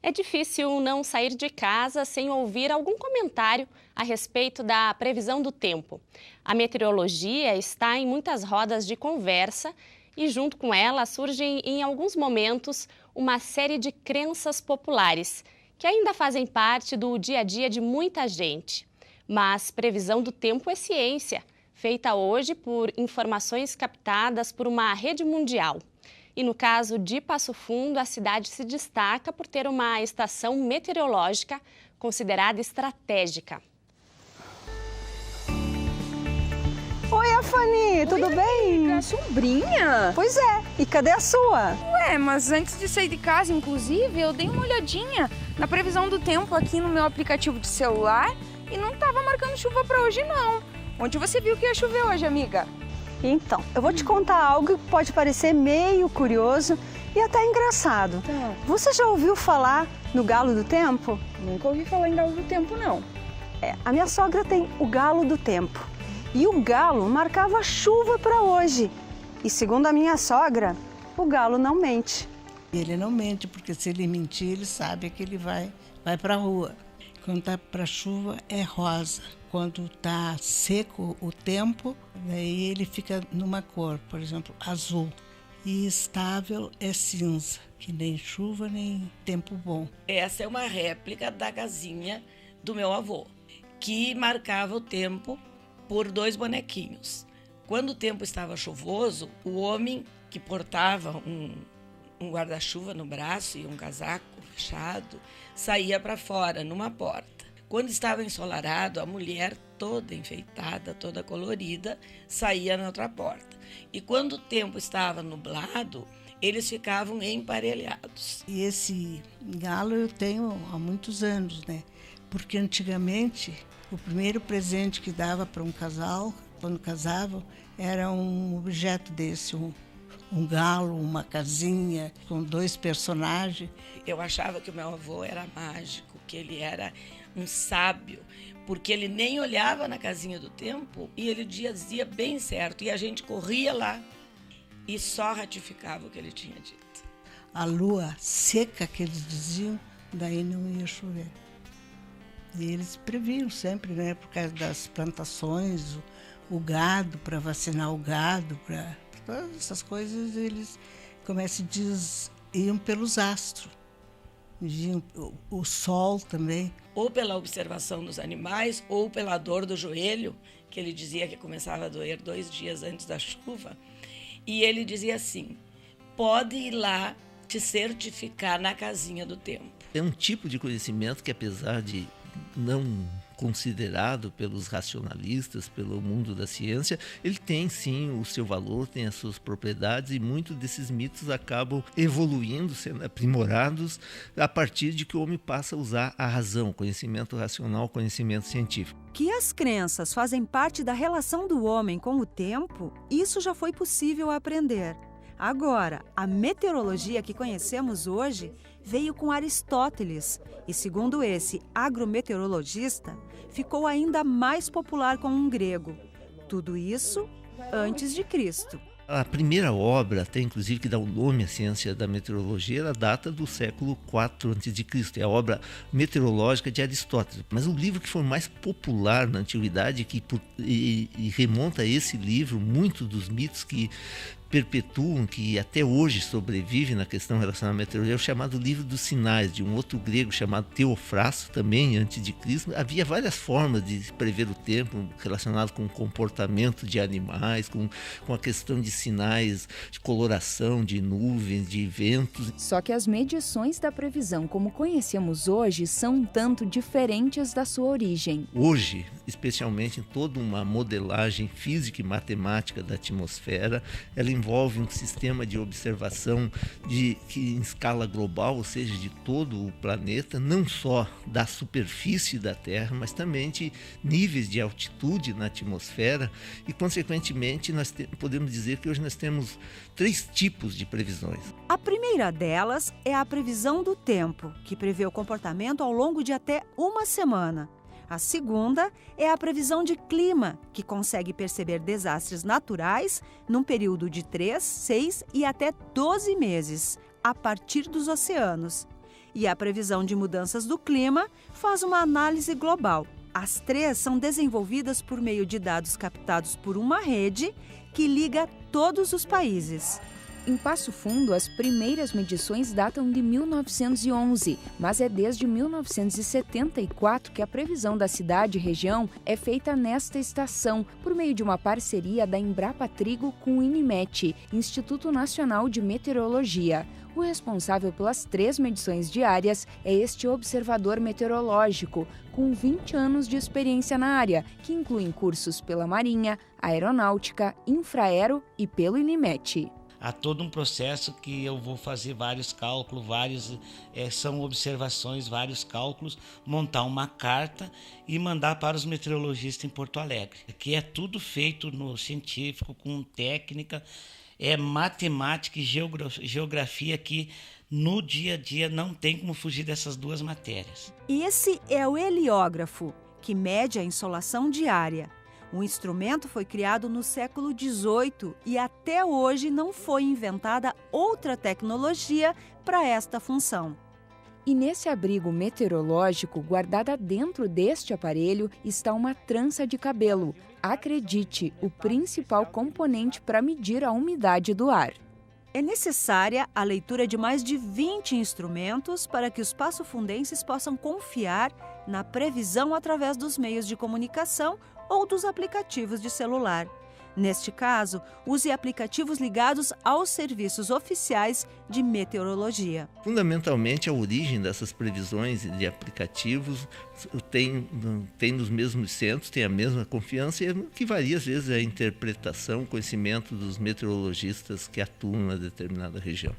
É difícil não sair de casa sem ouvir algum comentário a respeito da previsão do tempo. A meteorologia está em muitas rodas de conversa e, junto com ela, surgem em alguns momentos uma série de crenças populares que ainda fazem parte do dia a dia de muita gente. Mas previsão do tempo é ciência, feita hoje por informações captadas por uma rede mundial. E no caso de Passo Fundo, a cidade se destaca por ter uma estação meteorológica considerada estratégica. Oi, Afani, tudo bem? Amiga, sombrinha? Pois é, e cadê a sua? Ué, mas antes de sair de casa, inclusive, eu dei uma olhadinha na previsão do tempo aqui no meu aplicativo de celular e não tava marcando chuva pra hoje, não. Onde você viu que ia chover hoje, amiga? Então, eu vou te contar algo que pode parecer meio curioso e até engraçado. Tá. Você já ouviu falar no galo do tempo? Nunca ouvi falar em galo do tempo, não. A minha sogra tem o galo do tempo. E o galo marcava chuva para hoje. E segundo a minha sogra, o galo não mente. Ele não mente, porque se ele mentir, ele sabe que ele vai para a rua. Quando tá para chuva é rosa. Quando tá seco o tempo, daí ele fica numa cor, por exemplo, azul. E estável é cinza, que nem chuva nem tempo bom. Essa é uma réplica da casinha do meu avô, que marcava o tempo por 2 bonequinhos. Quando o tempo estava chuvoso, o homem que portava um guarda-chuva no braço e um casaco fechado saía para fora, numa porta. Quando estava ensolarado, a mulher toda enfeitada, toda colorida, saía na outra porta. E quando o tempo estava nublado, eles ficavam emparelhados. E esse galo eu tenho há muitos anos, né? Porque antigamente o primeiro presente que dava para um casal, quando casavam, era um objeto desse, um galo, uma casinha com 2 personagens. Eu achava que o meu avô era mágico, que ele era um sábio, porque ele nem olhava na casinha do tempo e ele dizia bem certo. E a gente corria lá e só ratificava o que ele tinha dito. A lua seca, que eles diziam, daí não ia chover. E eles previam sempre, né, por causa das plantações, o gado, para vacinar o gado, para todas essas coisas, eles, como se diz, iam pelos astros. Viam o sol também. Ou pela observação dos animais, ou pela dor do joelho, que ele dizia que começava a doer 2 dias antes da chuva. E ele dizia assim: pode ir lá te certificar na casinha do tempo. É um tipo de conhecimento que, apesar de não considerado pelos racionalistas, pelo mundo da ciência, ele tem sim o seu valor, tem as suas propriedades, e muitos desses mitos acabam evoluindo, sendo aprimorados a partir de que o homem passa a usar a razão, conhecimento racional, conhecimento científico. Que as crenças fazem parte da relação do homem com o tempo, isso já foi possível aprender. Agora, a meteorologia que conhecemos hoje veio com Aristóteles e, segundo esse agrometeorologista, ficou ainda mais popular com um grego. Tudo isso antes de Cristo. A primeira obra, até inclusive que dá o nome à ciência da meteorologia, ela data do século IV a.C., é a obra meteorológica de Aristóteles. Mas o livro que foi mais popular na antiguidade e remonta a esse livro, muitos dos mitos que perpetuam, que até hoje sobrevivem na questão relacionada à meteorologia, é o chamado Livro dos Sinais, de um outro grego chamado Teofrasto, também antes de Cristo. Havia várias formas de prever o tempo relacionado com o comportamento de animais, com a questão de sinais de coloração, de nuvens, de ventos. Só que as medições da previsão, como conhecemos hoje, são um tanto diferentes da sua origem. Hoje, especialmente em toda uma modelagem física e matemática da atmosfera, ela envolve um sistema de observação que em escala global, ou seja, de todo o planeta, não só da superfície da Terra, mas também de níveis de altitude na atmosfera, e, consequentemente, nós podemos dizer que hoje nós temos 3 tipos de previsões. A primeira delas é a previsão do tempo, que prevê o comportamento ao longo de até uma semana. A segunda é a previsão de clima, que consegue perceber desastres naturais num período de 3, 6 e até 12 meses, a partir dos oceanos. e a previsão de mudanças do clima faz uma análise global. As 3 são desenvolvidas por meio de dados captados por uma rede que liga todos os países. Em Passo Fundo, as primeiras medições datam de 1911, mas é desde 1974 que a previsão da cidade e região é feita nesta estação, por meio de uma parceria da Embrapa Trigo com o INMET, Instituto Nacional de Meteorologia. O responsável pelas 3 medições diárias é este observador meteorológico, com 20 anos de experiência na área, que incluem cursos pela Marinha, Aeronáutica, Infraero e pelo INMET. Há todo um processo que eu vou fazer vários cálculos, são observações, vários cálculos, montar uma carta e mandar para os meteorologistas em Porto Alegre. Que é tudo feito no científico, com técnica, é matemática e geografia que no dia a dia não tem como fugir dessas 2 matérias. Esse é o heliógrafo, que mede a insolação diária. O instrumento foi criado no século XVIII e até hoje não foi inventada outra tecnologia para esta função. E nesse abrigo meteorológico, guardada dentro deste aparelho, está uma trança de cabelo. Acredite, o principal componente para medir a umidade do ar. É necessária a leitura de mais de 20 instrumentos para que os passofundenses possam confiar na previsão através dos meios de comunicação ou dos aplicativos de celular. Neste caso, use aplicativos ligados aos serviços oficiais de meteorologia. Fundamentalmente, a origem dessas previsões de aplicativos tem nos mesmos centros, tem a mesma confiança, e que varia às vezes a interpretação, o conhecimento dos meteorologistas que atuam na determinada região.